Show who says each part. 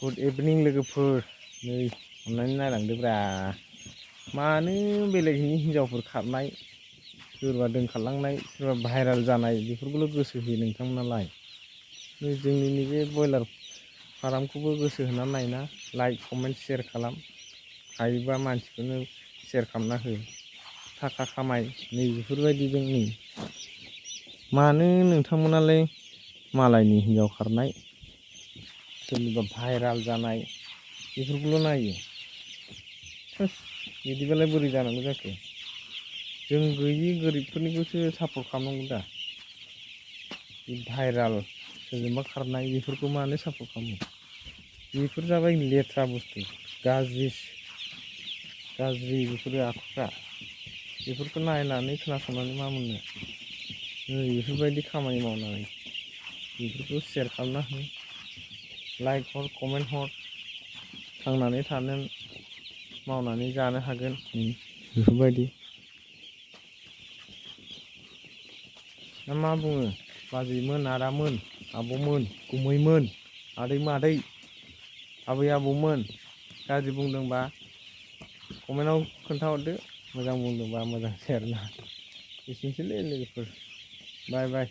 Speaker 1: Good इभिनिं लोगोफोर नै अननानै नायलांदोब्रा मानो बेलेगनि हिनजावफोर खारनाय सोरबा दोनखारलांनाय सोरबा भाइराल जानाय बेफोरखौल' गोसो होयो नोंथांमोनालाय नै जोंनि नैबे बयलार फार्मखौबो गोसो होना नायना लाइक कमेन्ट शेयार खालाम हायोबा मानसिफोरनो शेयार खालामना हो थाखा खामाय नै बेफोरबायदि जोंनि मानो नोंथांमोनालाय मालायनि हिनजाव खारनाय सोरनिबा भाइराल जानाय बेफोरखौल' नायो बिदिबालाय बोरै जानांगौ जाखो जों गैयि गोरिबफोरनिखौसो सापर्ट खालामनांगौ दा भाइराल सोरजोंबा खारनाय बेफोरखौ मानो सापर्ट खालामो बेफोर जाबाय लेथ्रा बुस्थु गाज्रि बेफोरो आखुफ्रा बेफोरखौ नायनानै खोनासंनानै मा मोननो नै बेफोरबायदि खामानि मावनानै बेफोरखौ शेयार खालामना हो लाइक हर कमेन्ट हर थांनानै थानो मावनानै जानो हागोन बेफोरबायदि ना मा बुङो बाजैमोन आदामोन आबौमोन गुमैमोन आदै मादै आबै आबौमोन गाज्रि बुंदोंबा कमेन्टआव खोन्थाहरदो मोजां बुंदोंबा मोजां शेयार ना एसेनोसैलै लोगोफोर बाय बाय।